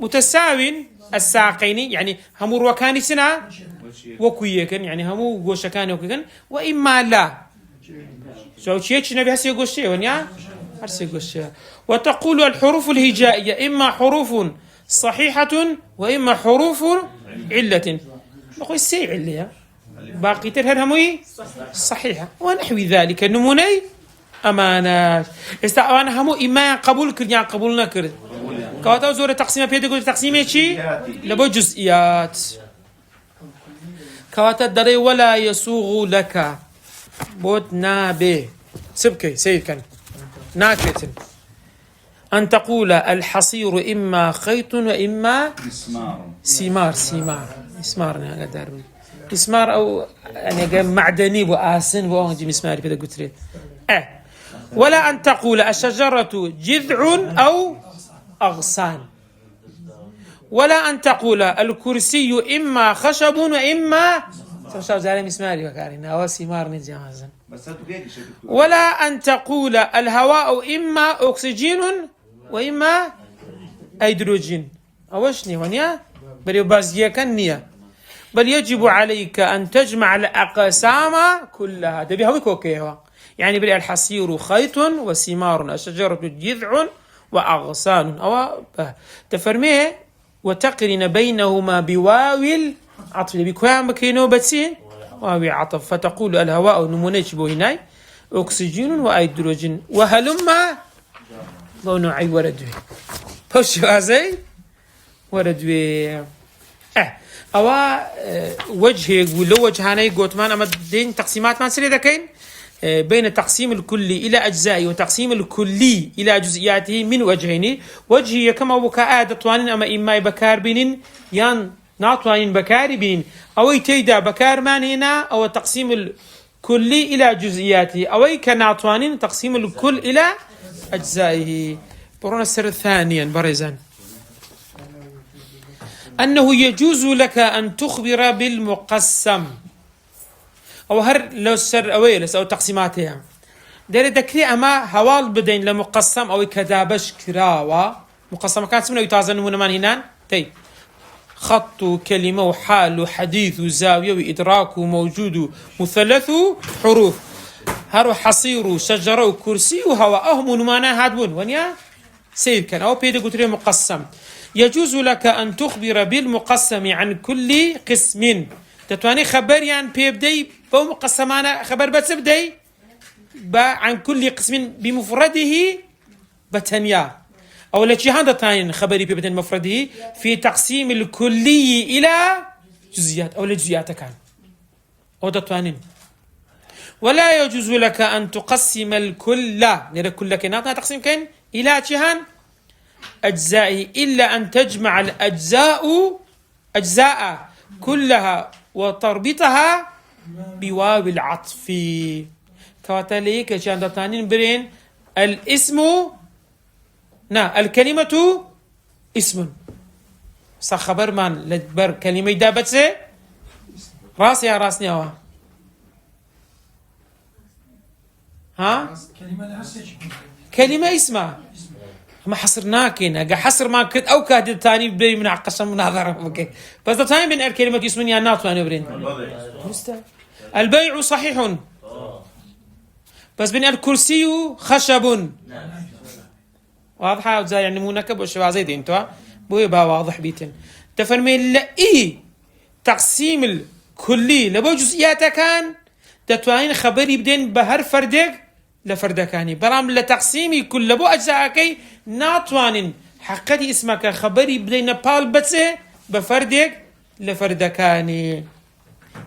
متساو الساقين يعني همو روكاني سنا وكويكن يعني همو غوشكاني وكويكن وإما لا سو تشيتش نبي هسي غوشي ونيا هسي غوشي. وتقول الحروف الهجائية إما حروف صحيحة وإما حروف علة. نقول سي عليا باقي ترهر هموي صحيحة ونحو ذلك النموني أمانات استأوانا همو إما قبول كر يعني قبول نكر كواتا زور تقسيمه بيد يقول تقسيمه شي لبو جزئيات كواتا دري ولا يسوغ لك بوت نابي سبكي سيكن ناكتن أن تقول الحصير إما خيط وإما سمار مسمار أو يعني معدني وآسن وأنجي مسماري كذا قلت لي ولا أن تقول الشجرة جذع أو أغصان ولا أن تقول الكرسي إما خشب وإما مسماري وكارنا أو سمار نجازن ولا أن تقول الهواء إما أكسجين وإما هيدروجين أوشني ونيا بل يبازيا كنيا بل يجب عليك أن تجمع الأقسام كلها تبي هوي كوكيوا يعني بل الحصير خيط وسمار الشجرة جذع وأغصان أو تفرميه وتقرن بينهما بواو العطف بكوام بكينو بتسين واو عطف فتقول الهواء نمونيش بوهناي أكسجين وهيدروجين وهلما ضونعي وردوي بوشو هذي وردوي أو وجه يقول له وجهاني قوتمان أما دين تقسيمات ما نسري ذكين بين تقسيم الكلي إلى أجزاء وتقسيم الكلي إلى جزئياته من وجهين وجهي كما بكاء دطوان أما بكار بين يان ناطوان بكار بين أو يتيدا بكار مان هنا أو تقسيم الكلي إلى جزئياته أو كناطوان تقسيم الكل إلى أجزائه. برونا السر ثانيا برزان أنه يجوز لك أن تخبر بالمقسم أو هر لو سر أويلس أو تقسيماتها دير دكري أما هوال بدين لمقسم أو كذابش كراوة مقسم كانت منه يتازن من هنان تي خط كلمة وحال وحديث وزاوية وإدراك وموجود مثلث حروف هرو حصير شجرة وكرسي وهواء أهم نمانا هادون ونيا سير كان أو بيد قلت مقسم يجوز لك أن تخبر بالمقسم عن كل قسم تتواني خبر يعني بيبدي بو مقسمانا خبر بس بدي عن كل قسم بمفرده بتنيا أو لشي هذا تاني خبري بيبدي مفرده في تقسيم الكلي إلى جزئيات أو لجزئيات كان أو تتواني ولا يجوز لك أن تقسم الكل نرى كل كناتنا تقسيم كين إلى جهان أجزائه إلا أن تجمع أجزاء كلها وتربطها بواو العطف كواتليك جاند تانين برين الاسم الكلمة اسم خبر من لبر كلمة دابت راسي يا راسني أوا ها كلمة اسمها ما حصرناكين أجا حصر ما كنت أو كاد الثاني بدي من عقشم مناظرة أوكي بس الثاني بين الكلمة اسمني يا ناط وأنا برين البيع صحيح بس بين الكرسي خشب واضحة وزي يعني مو نكب وشبع زي دي انتوا بوي با واضح بيتن تفرمي لا تقسيم الكلي لبو جزئياته كان تتوانين خبري بدين بهر فردك لفردكاني برام لتقسيمي كل لبو أجزاءكي ناتوانين حقتي اسمك خبري بدين بال بتسه بفردك لفردكاني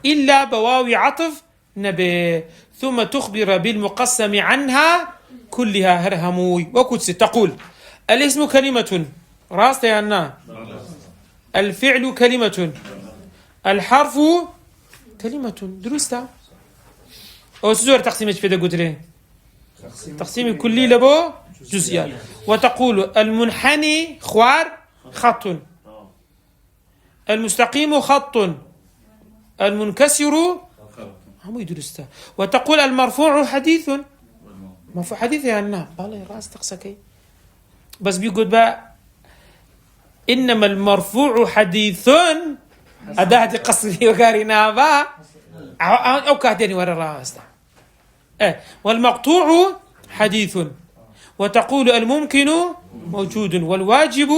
إلا بواوي عطف نبي ثم تخبر بالمقسم عنها كلها هرهموي وكتس تقول الاسم كلمة راست يانا الفعل كلمة الحرف كلمة درستا أو سزور تقسيمة في قدرين تقسيم الكلي لبو جزئيات وتقول المنحني خوار خط المستقيم خط المنكسر هم يدرستا وتقول المرفوع حديث مرفوع حديث يعني بالله راس تقسكي بس بيقول بقى إنما المرفوع حديث أداة قصري وقارنا با أو كاتين ورا راسته والمقطوع حديث. وتقول الممكن موجود والواجب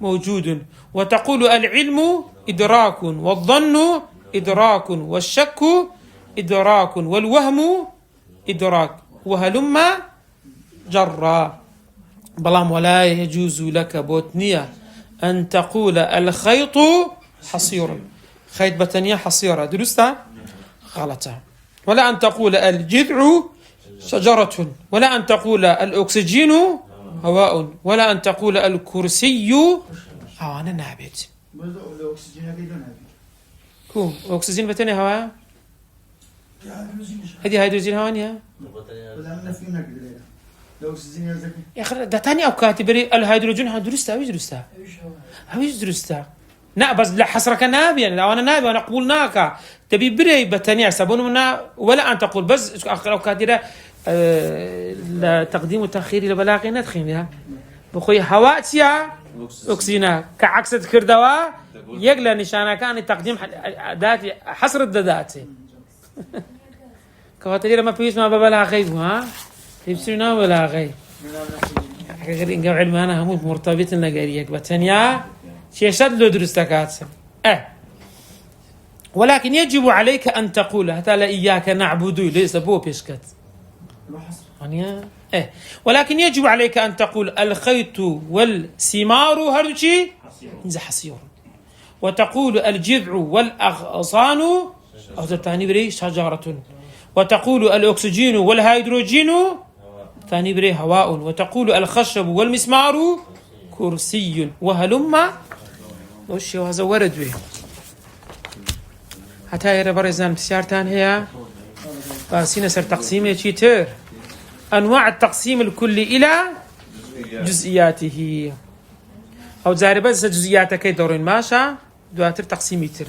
موجود. وتقول العلم إدراك والظن إدراك والشك إدراك والوهم إدراك وهلم جرا. بلام ولا يجوز لك بوتنية أن تقول الخيط حصير. خيط بتنية حصيرة درستا غلطة. ولا أن تقول الجذع شجرة. ولا أن تقول الأكسجين هواء. ولا أن تقول الكرسي أنا نابت. كو أكسجين بتنية هواء هذه هيدروجين هوانيها يا أخي ده تاني أوقات بري الهيدروجين هدرسته أو يدرسته أو يدرسته نا بس لا حصرك نابي يعني لو أنا نابي وأنا أقول ناكا تبي بري بتاني يحسبون منا. ولا أن تقول بس آخر أوقات لا تقديم وتأخير إلى بلاغ ندخلها بخوي هواتيا أكسجينا كعكس كردوا يقلا نشانه كان تقديم ذاتي حصر الذاتي كواتيرا ما بيس ما ببلاغ غيب ها يبصينا ولا غيب غير إن علم أنا هم مرتبط النجاريك بتنيا شيء شد له درستكات ولكن يجب عليك أن تقول حتى لا إياك نعبد ليس بو بيشكت ولكن يجب عليك أن تقول الخيط والسمار هرجي حصير. وتقول الجذع والأغصان أو تعني بري شجرة. وتقول الأكسجين والهيدروجين ثاني بري هواء. وتقول الخشب والمسمار كرسي وهلم وش هذا ورد به حتى يرى برزان بسيارتان هي باسين سر تقسيم يشيتر أنواع التقسيم الكلي إلى جزئياته أو زاربة جزئياتك دورين ماشا دواتر تقسيم يتر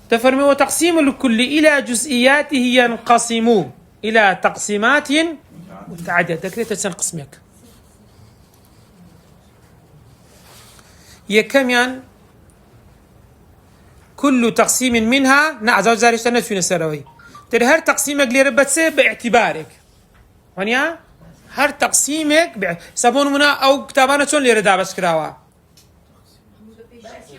تفرمي. وتقسيم الكلي إلى جزئياته ينقسم إلى تقسيمات متعددة. تكريت تنقسمك يكميان كل تقسيم منها نعزو زاري شتنا في نسروي ترى هر تقسيمك اللي ربتسه باعتبارك ونيا هر تقسيمك سبون منا أو كتابنا شون اللي ردا بس كراوا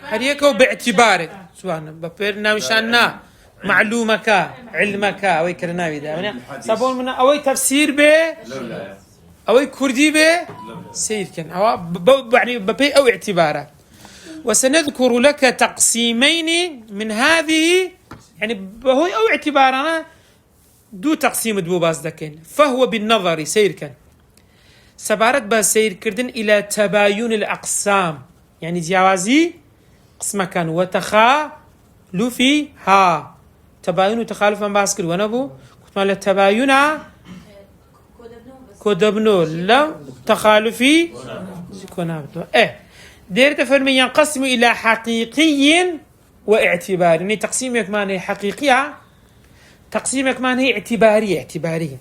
هريكو باعتبارك سوانا بفرنا مشاننا معلومك علمك أو كرنا بيدا سبون منا أو تفسير به أو كردي به سير كان أو يعني ببي أو اعتباره. وسنذكر لك تقسيمين من هذه يعني هو أو اعتبارنا دو تقسيم دو باز دكين. فهو بالنظر سير كان سبارت باز سير كردن إلى تباين الأقسام يعني جوازي قسم كان وتخالفها تباين وتخالف من باز كرد ونبو كنت مال التباين كودبنو لا تخالفي كونابتو دير تفرمي ينقسم إلى حقيقي واعتباري يعني تقسيمك ما هي حقيقية تقسيمك ما هي اعتبارية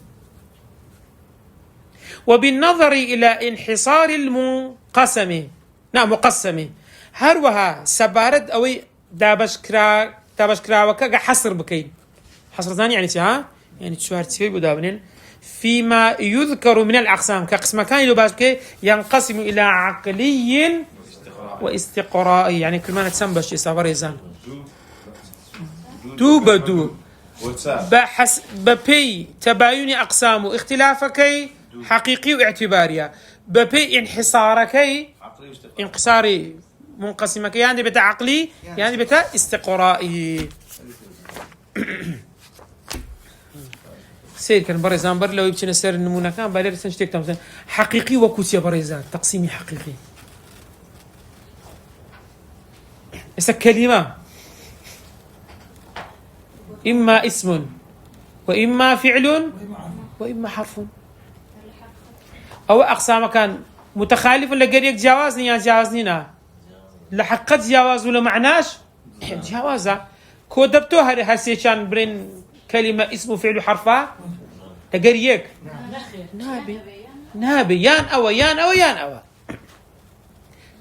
وبالنظر إلى انحصار المنقسم مقسم هروها سبارد أو دابش كرا وكا حصر بكين حصر ثاني يعني يعني شو هرتفي بدابنين فيما يذكر من الأقسام كقسم كان يبقى ينقسم إلى عقلي واستقرائي يعني كل ما نتسمبش يصبر يزان دو بدو بحس ببي تباين أقسام اختلافك حقيقي واعتبارية ببي انحصارك انقصاري منقسمك يعني بتا عقلي يعني بتا استقرائي سير كان بريزان بر لو يبتنا سير النمونة كان بالير سنشتك تمثلا حقيقي وكوتيا بريزان تقسيمي حقيقي إذا كلمة إما اسم وإما فعل وإما حرف أو أقسام كان متخالف ولا قريك جوازني يا جوازنينا لحقت جواز ولا معناش جوازه كودبتو هرسيشان برين كلمة اسم فعل حرفا قريك نابي يان أو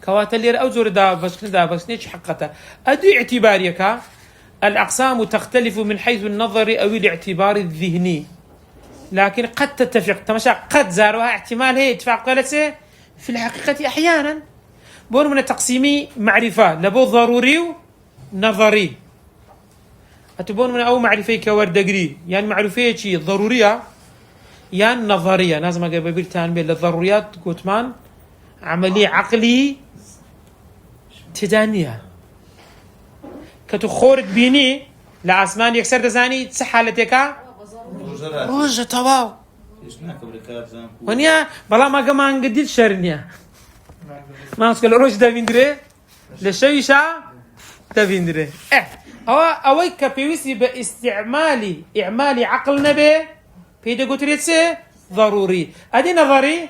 كواتل لير أو زور دا بس نيش حقته أدو اعتباريك الأقسام تختلف من حيث النظر أو الاعتبار الذهني، لكن قد تتفق تمشى قد زارها احتمال هي اتفاق قالت في الحقيقة أحيانا بون من التقسيمي معرفة لبو ضروري ونظري أتبون من أو معرفة كوردقري يعني معرفة شيء ضرورية يعني نظرية لازم أقول ببيرتان بين الضروريات كوتمان عملية عقلي تدانية كتخورك بيني لعسمان يكسر دزاني تسحالتك روجة تواو ونيا بلا ما قمان قديد شرنيا ما أسكال روج دافيندري لشيشة دافيندري أوي كبيوسي باستعمالي إعمالي عقلنا به بيدا قتريتسي ضروري أدي نظري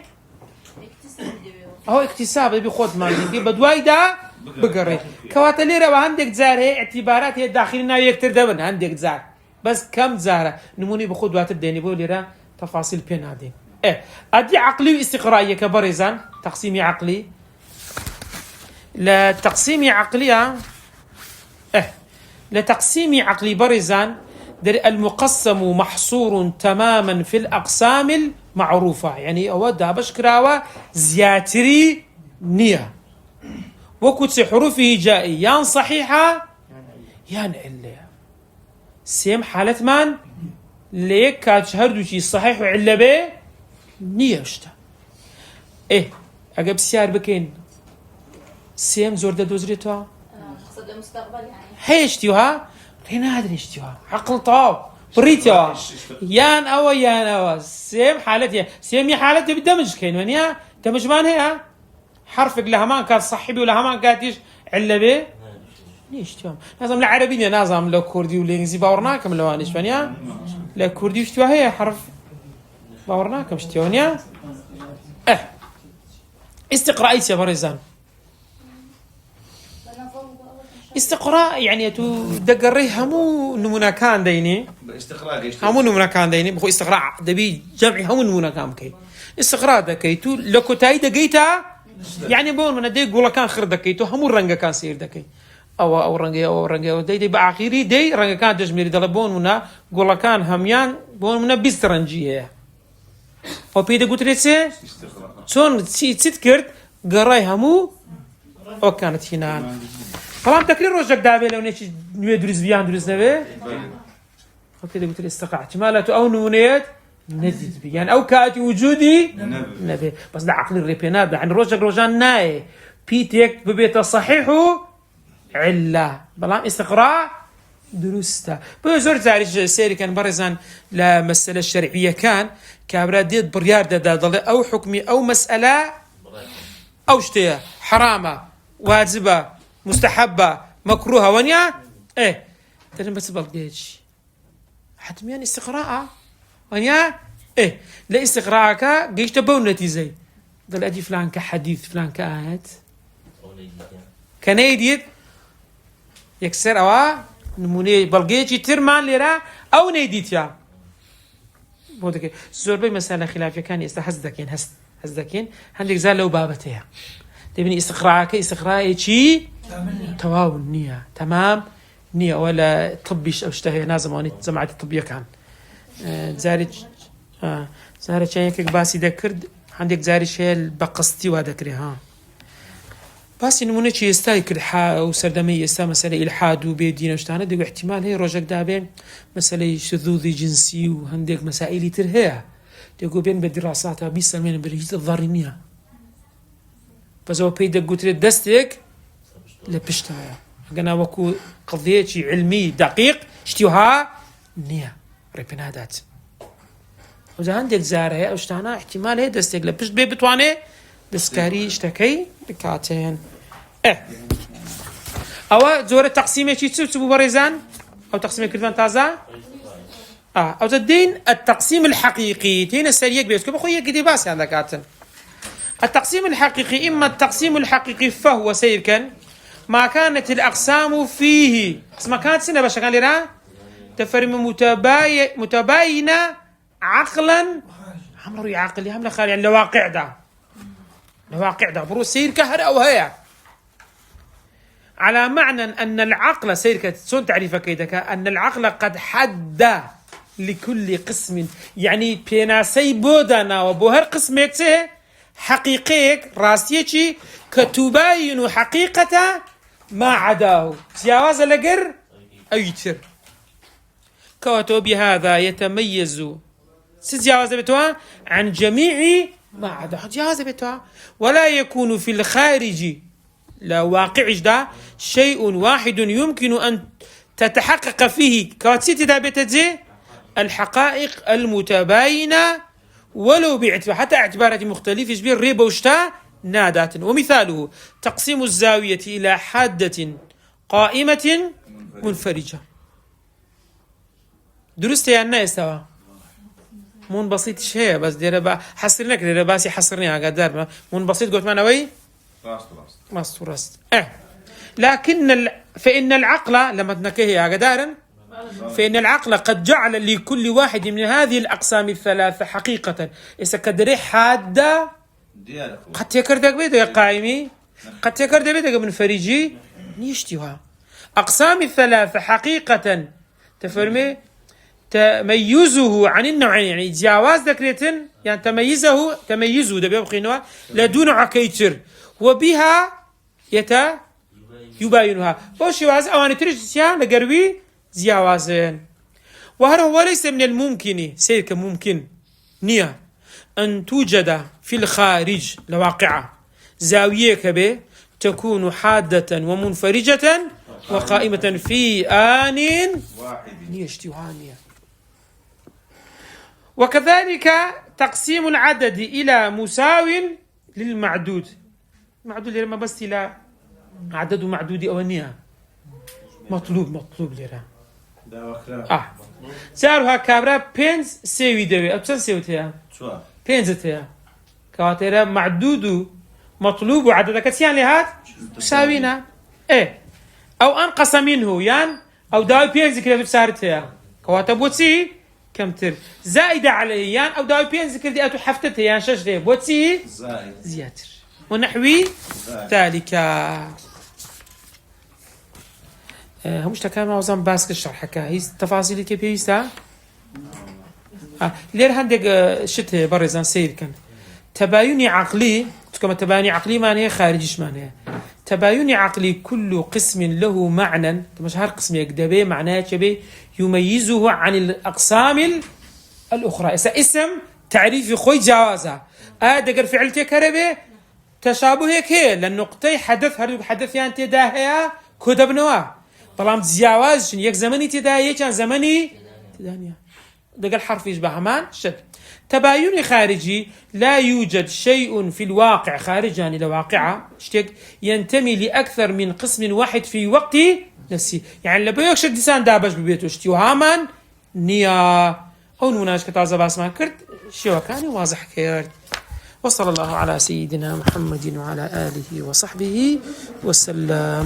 أو اكتساب بيخوض مالي بدواي دا بقري كواتلي روا عندك زار هي اعتبارات هي داخلنا يكتر دبن عندك زار بس كم زارة نموني بخود واتر ديني بولي را تفاصيل بين هذه أدي عقلي واستقرائي كبرزان تقسيمي عقلي لتقسيمي عقلية لتقسيمي عقلي برزان المقسم محصور تماما في الأقسام المعروفة يعني أودها بشكراوة زياتري نية وكتس حروفه جائي يان صحيحة يان علة سيم حالة من ليك كاتشهردو شي صحيح وعلة به نية وشتا أقب سيار بكين سيم زور دا دوزريتوا مقصد المستقبل يعني هيشتيوها رينا هذا نشتيوها عقل طاو بريتوا يان أو سيم حالتي سيم حالتي بالدمج كين ونيا دمج مان هي حرفك لهمان كان صحيبي ولهمان كاتيش علة به نشتيوهم نظام العربية نظام لو كردي والإنجليزي باورناكم لوانيش فنيا لا كردي وشتيوها هي حرف باورناكم شتيونيا استقرائي يا بريزان استقراء يعني تو دقري همو نمونا كان ديني همو نمونا كان ديني بخو استقراء دبي جمعي همو نمونا كان كي استقراء دكي تو لكو تاي دقيتا يعني بون من دي قولا كان خير دكي تو همو رنگا كان سير دكي او رنگي او دي باخيري دي رنگا كان تجميري دلبون منا قولا كان هميان بون منا بيسترنجيه او بيدا قلت لي شلون تذكرت قراي همو او كانت هنا طبعا تكرير روجك دابي لو نيش نويدرز بيان درز نبي كده قلت لي استقع احتمالاته او نونيت نزيد بيان او كاتي وجودي نبي بس ده عقل الريبينات يعني روجك روجان ناي بيتك ببيت صحيح عله بلان استقراء دروسته بزور زاري سيري كان برزان لمساله الشرعيه كان كابراديد بريار دا او حكمي او مساله او شتيه حرامه واجبه مستحبة مكروهة ونيا ترى بس بلقيتش حتميا استقراء ونيا لا استقراءك جيش تبون نتيجة قال أدي فلان كحديث فلان كآيات كنيديت يكسر أوا نموني بلقيتش ترمان لرا أو نيديت يا بودك زور مسألة خلافية كان يستحزدكين هزدكين عندك زال لو بابتها تبني استقراء شيء تواو النية تمام نية ولا طبيش أو اشتهي نازماني جماعة الطبية كان زاري شيء كيك باسي ذكرد عندك زاري شيء بقصتي وذكري ها باسي نمونة شيء يستايك الحا وسردمية يستا مسألة إلحاد وبيدين وشتانا ديو احتمال هي روجك دابين مسألة شذوذي جنسي وهندك مسائل ترهيها ديو بين بدراساتها بيسلمين بالجيت الضارينية بس هو بيدك قلت لي دستك لبشتها قلنا وكو قضية علمي دقيق اشتيوها نية ريبنادات وإذا عندك زارة أو اشتانا احتمال هي دستك لبشت بي بتواني دسكاري اشتكي بكاتين أو زورة تقسيمة شي تسبو بريزان أو تقسيمة كردان تازا أو تدين التقسيم الحقيقي تين السريق بيسكو بخوية كدي باسي عندك كاتن التقسيم الحقيقي إما التقسيم الحقيقي فهو سير كان ما كانت الأقسام فيه ما كانت سنة باش كان لرا تفرم متباينة عقلا عمرو عقلي هم خالي يعني لواقع دا برو سير كهر أو هيا على معنى أن العقل سيرك سون تعريف كيدك أن العقل قد حد لكل قسم يعني بيناسي بودنا وبوهر قسمك حقيقيك راستيكي كتباين حقيقة ما عداه جواز لقر أو يتر كواتو بهذا يتميز جواز بتوا عن جميع ما عداه جواز بتوا ولا يكون في الخارج لا واقع جدا شيء واحد يمكن أن تتحقق فيه كواتسيت دابتة الحقائق المتباينة ولو باعتبار حتى اعتبارات مختلفة يشبه الريبة وشتا نادات. ومثاله تقسيم الزاوية إلى حادة قائمة منفرجة درست يا الناس سوا مون بسيط شيء بس دير حصرناك دير باسي حصرني قدر مون بسيط قلت معنا وي راست لكن فإن العقل لما تنكهي قدارا فإن العقل قد جعل لكل واحد من هذه الأقسام الثلاثة حقيقة إذا كدري حادة قد تكردك بيدك قائمي قد تكردك بيدك منفرجي نيشتها أقسام الثلاثة حقيقة تفرمي تميزه عن النوعين يعني جواز ذكرتن يعني تميزه ده بيبقينها لدون عكيتر وبها يباينها وشواز أواني ترجسيان لقروي جوازين وهذا هو ليس من الممكن سيرك ممكن نية أن توجد في الخارج لواقعة زاوية كبه تكون حادة ومنفرجة وقائمة في آن نيشتوانية. وكذلك تقسيم العدد إلى مساو للمعدود معدود لما بس إلى عدد معدود أو نية مطلوب لرا سارها كابرا بينز سيوي دوي أبسن سيوتيا بينزتيا كواتيرا معدود مطلوب وعدد كتيان لهات مساوينا أو أنقص منه يعني أو داوي بينز كده بسارتيا كواتبوتي كمتر زائدة عليه يعني أو داوي بينز كده أتو حفتتها يعني شجرة بوتي زياتر ونحوي ذلك همش تكلم عن باسك الشرح هي تفاصيل كيف يسا ليه هندق شت برزان سير كان تباين عقلي كما تباين عقلي معناه خارجيش معناه تباين عقلي كل قسم له معنى مشهر قسم يقدبه معناه شبه يميزه عن الأقسام الأخرى اسم تعريف خوي جوازه دقر فعلتي كربه تشابه هيك للنقطة حدث يعني تداهيا كتب نوا طالما تجاوز يك زمني تداهيا كان زمني تدانيا دقر حرف يشبه مان شد تباين خارجي لا يوجد شيء في الواقع خارجا إلى واقعة ينتمي لأكثر من قسم واحد في وقت نفسه يعني لما يكشف ديسان دابش ببيته اشتيوهامان نيا أو نموناش كتازة باسمان كرت شو كان واضح كرت. وصلى الله على سيدنا محمد وعلى آله وصحبه وسلم.